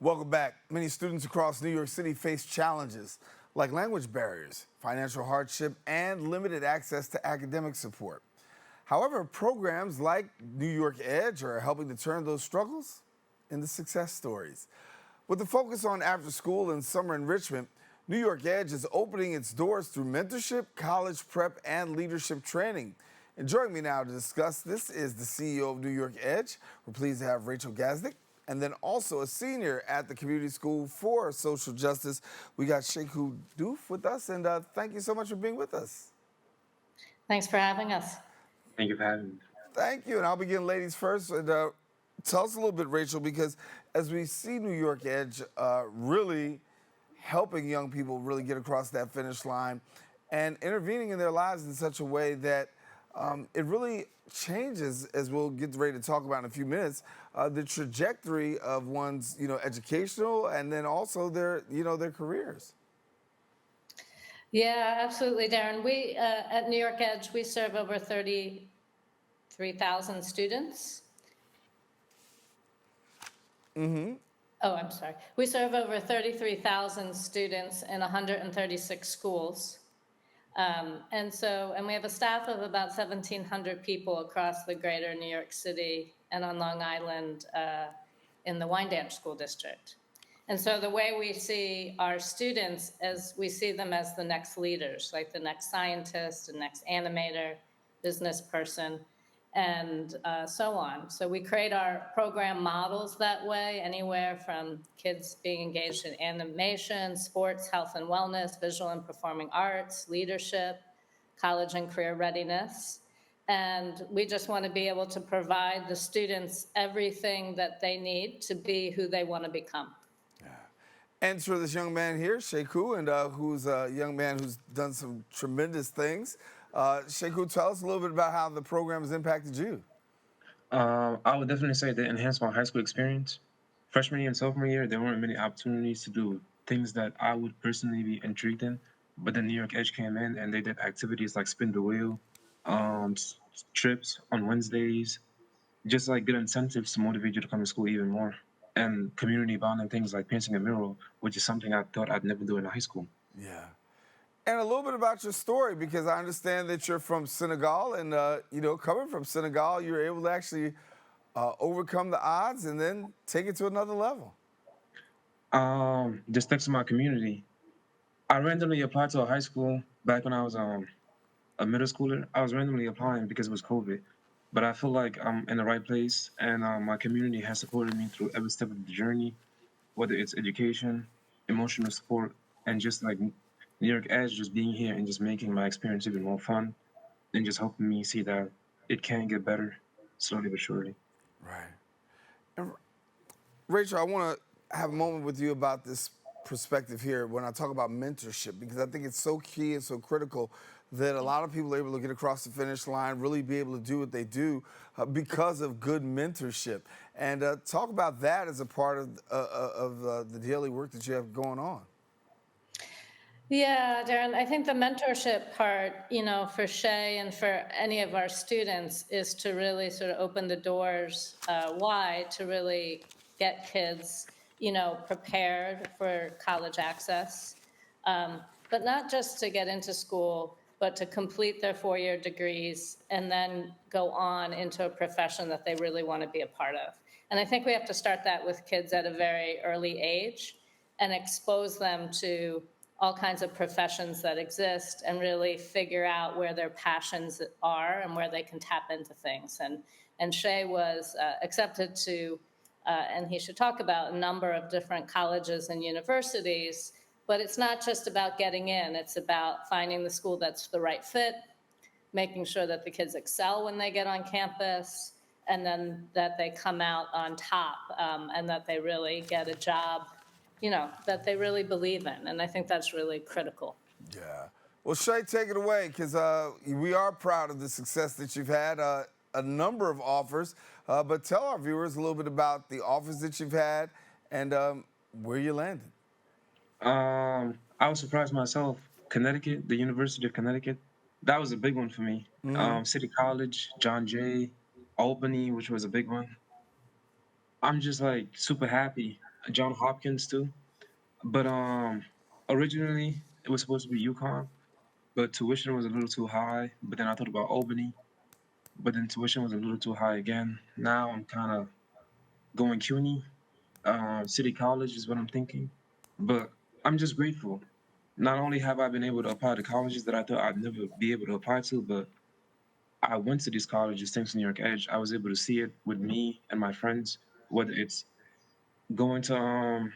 Welcome back. Many students across New York City face challenges like language barriers, financial hardship, and limited access to academic support. However, programs like New York Edge are helping to turn those struggles into success stories. With the focus on after school and summer enrichment, New York Edge is opening its doors through mentorship, college prep, and leadership training. And joining me now to discuss this is the CEO of New York Edge. We're pleased to have Rachael Gazdick, and then also a senior at the Community School for Social Justice. We got Cheikhou with us, and thank you so much for being with us. Thanks for having us. Thank you for having me. Thank you, and I'll begin ladies first. And tell us a little bit, Rachael, because as we see New York Edge really helping young people really get across that finish line and intervening in their lives in such a way that it really changes, as we'll get ready to talk about in a few minutes, the trajectory of one's, educational and then also their, their careers. Yeah, absolutely, Darren. We at New York Edge, we serve over 33,000 students. Oh, I'm sorry. We serve over 33,000 students in 136 schools. And we have a staff of about 1,700 people across the greater New York City and on Long Island in the Wyandanch School District. And so the way we see our students is we see them as the next leaders, like the next scientist, the next animator, business person, and so on. So we create our program models that way, anywhere from kids being engaged in animation, sports, health and wellness, visual and performing arts, leadership, college and career readiness. And we just want to be able to provide the students everything that they need to be who they want to become. And for this young man here, Cheikhou, and who's a young man who's done some tremendous things. Cheikhou, tell us a little bit about how the program has impacted you. I would definitely say that enhanced my high school experience. Freshman year and sophomore year, there weren't many opportunities to do things that I would personally be intrigued in. But then New York Edge came in and they did activities like spin the wheel, trips on Wednesdays, just like good incentives to motivate you to come to school even more. And community bonding things like painting a mural, which is something I thought I'd never do in high school. Yeah. And a little bit about your story, because I understand that you're from Senegal, and coming from Senegal, you're able to actually overcome the odds and then take it to another level. Just thanks to my community. I randomly applied to a high school back when I was a middle schooler. I was randomly applying because it was COVID, but I feel like I'm in the right place, and my community has supported me through every step of the journey, whether it's education, emotional support, and just like New York Edge, just being here and just making my experience even more fun, and just helping me see that it can get better slowly but surely. Right. And Rachel, I want to have a moment with you about this perspective here when I talk about mentorship, because I think it's so key and so critical that a lot of people are able to get across the finish line, really be able to do what they do because of good mentorship. And talk about that as a part of the daily work that you have going on. Yeah, Darren, I think the mentorship part, for Shay and for any of our students is to really sort of open the doors wide to really get kids, prepared for college access. But not just to get into school, but to complete their four-year degrees and then go on into a profession that they really want to be a part of. And I think we have to start that with kids at a very early age and expose them to all kinds of professions that exist and really figure out where their passions are and where they can tap into things. And Shay was accepted to, and he should talk about a number of different colleges and universities, but it's not just about getting in, it's about finding the school that's the right fit, making sure that the kids excel when they get on campus, and then that they come out on top and that they really get a job that they really believe in. And I think that's really critical. Yeah. Well, Shay, take it away, because we are proud of the success that you've had, a number of offers. But tell our viewers a little bit about the offers that you've had and where you landed. I was surprised myself. Connecticut, the University of Connecticut, that was a big one for me. City College, John Jay, Albany, which was a big one. I'm just like super happy. John Hopkins too. But originally it was supposed to be UConn, but tuition was a little too high. But then I thought about Albany, but then tuition was a little too high again. Now I'm kind of going CUNY. City College is what I'm thinking. But I'm just grateful. Not only have I been able to apply to colleges that I thought I'd never be able to apply to, but I went to these colleges thanks to New York Edge. I was able to see it with me and my friends, whether it's going to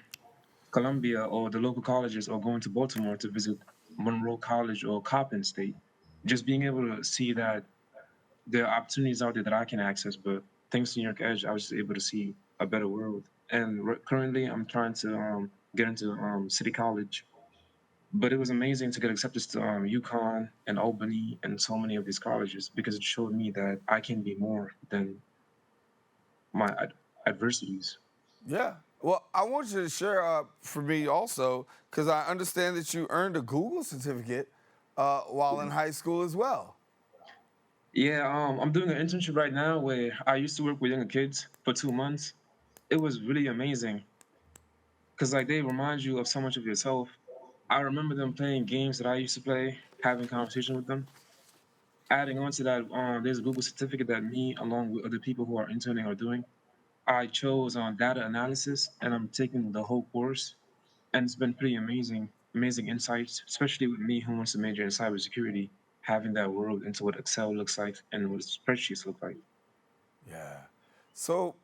Columbia or the local colleges or going to Baltimore to visit Monroe College or Coppin State. Just being able to see that there are opportunities out there that I can access, but thanks to New York Edge, I was just able to see a better world. And currently, I'm trying to get into City College, but it was amazing to get accepted to UConn and Albany and so many of these colleges because it showed me that I can be more than my adversities. Yeah. Well, I want you to share for me also, because I understand that you earned a Google certificate while in high school as well. Yeah, I'm doing an internship right now where I used to work with younger kids for 2 months. It was really amazing because like they remind you of so much of yourself. I remember them playing games that I used to play, having conversation with them. Adding on to that, there's a Google certificate that me, along with other people who are interning, are doing. I chose on data analysis, and I'm taking the whole course, and it's been pretty amazing, amazing insights, especially with me who wants to major in cybersecurity, having that world into what Excel looks like and what spreadsheets look like. Yeah. So,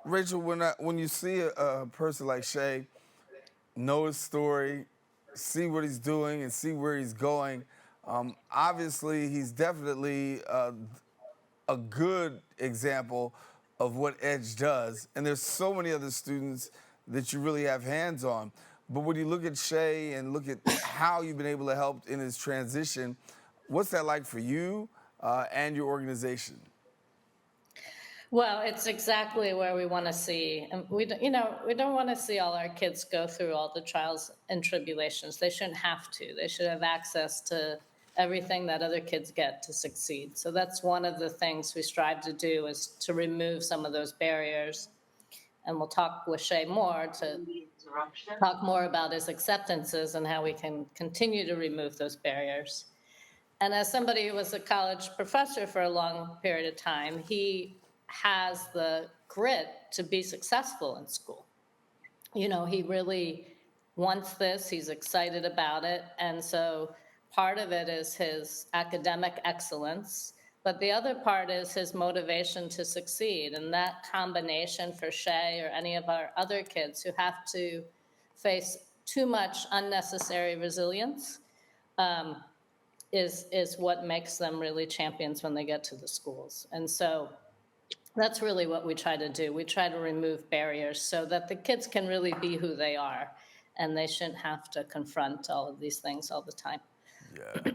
Rachel, when you see a person like Shay, know his story, see what he's doing, and see where he's going, obviously he's definitely a good example of what Edge does. And there's so many other students that you really have hands on. But when you look at Shay and look at how you've been able to help in his transition, what's that like for you and your organization? Well, it's exactly where we want to see, and we don't want to see all our kids go through all the trials and tribulations. They shouldn't have to. They should have access to everything that other kids get to succeed. So that's one of the things we strive to do is to remove some of those barriers. And we'll talk with Shay more to talk more about his acceptances and how we can continue to remove those barriers. And as somebody who was a college professor for a long period of time, he has the grit to be successful in school. He really wants this, he's excited about it. And so part of it is his academic excellence, but the other part is his motivation to succeed. And that combination for Shay or any of our other kids who have to face too much unnecessary resilience is what makes them really champions when they get to the schools. And so that's really what we try to do. We try to remove barriers so that the kids can really be who they are, and they shouldn't have to confront all of these things all the time. Yeah.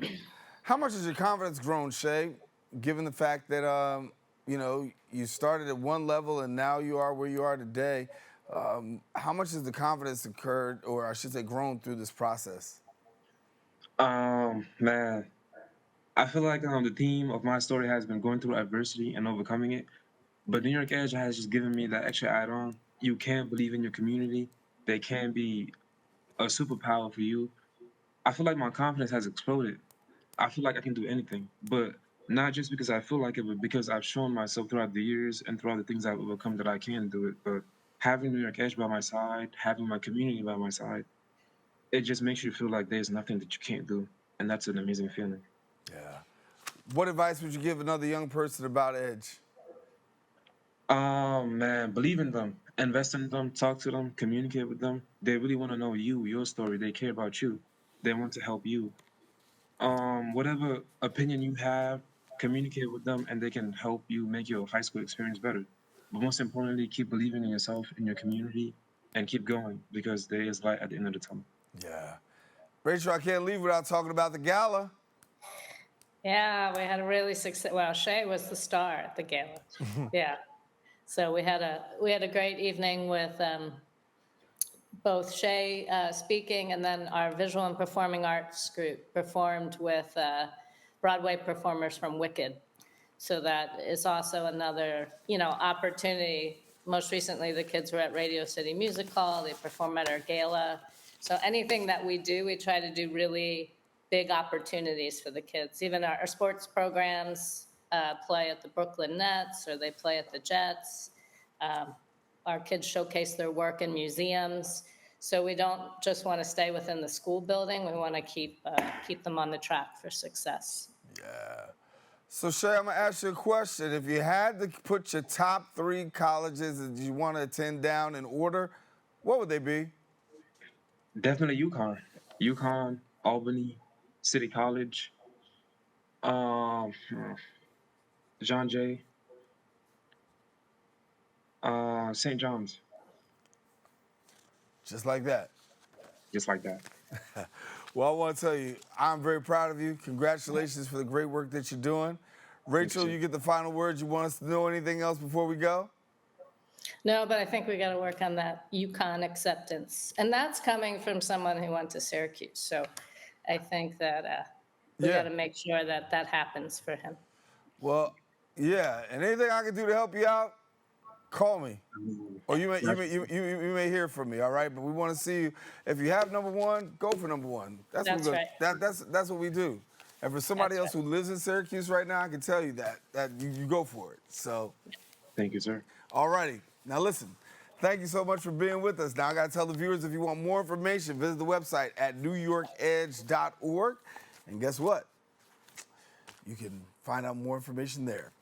How much has your confidence grown, Shay, given the fact that, you started at one level and now you are where you are today? How much has the confidence occurred, or I should say grown through this process? Man, I feel like the theme of my story has been going through adversity and overcoming it. But New York Edge has just given me that extra add-on. You can believe in your community. They can be a superpower for you. I feel like my confidence has exploded. I feel like I can do anything, but not just because I feel like it, but because I've shown myself throughout the years and throughout the things I've overcome that I can do it. But having New York Edge by my side, having my community by my side, it just makes you feel like there's nothing that you can't do. And that's an amazing feeling. Yeah. What advice would you give another young person about Edge? Man, believe in them, invest in them, talk to them, communicate with them. They really want to know you, your story. They care about you. They want to help you. Whatever opinion you have, communicate with them, and they can help you make your high school experience better. But most importantly, keep believing in yourself, in your community, and keep going because there is light at the end of the tunnel. Yeah. Rachel, I can't leave without talking about the gala. Yeah, we had a really success. Well, Shay was the star at the gala. Yeah. So we had a great evening with both Shay speaking, and then our visual and performing arts group performed with Broadway performers from Wicked. So that is also another, opportunity most recently, the kids were at Radio City Music Hall, they perform at our gala. So anything that we do, we try to do really big opportunities for the kids. Even our sports programs play at the Brooklyn Nets, or they play at the Jets. Our kids showcase their work in museums. So we don't just want to stay within the school building. We want to keep them on the track for success. Yeah. So Shay, I'm gonna ask you a question. If you had to put your top 3 colleges that you want to attend down in order, what would they be? Definitely UConn, Albany, City College, um, John Jay, St. John's, Just like that. just like that. Well, I want to tell you, I'm very proud of you. Congratulations for the great work that you're doing. Rachel, sir. you get the final words. You want us to know anything else before we go? No, but I think we got to work on that UConn acceptance. And that's coming from someone who went to Syracuse. So I think that we Yeah. got to make sure that that happens for him. Well, yeah. And anything I can do to help you out, call me. Or you may hear from me, all right? But we want to see you. If you have number 1, go for number 1. That's what right. That's what we do. And for somebody That's else who lives in Syracuse right now, I can tell you that you go for it. So, Thank you, sir. all righty. Now listen, thank you so much for being with us. Now I got to tell the viewers, if you want more information, visit the website at newyorkedge.org. And guess what? You can find out more information there.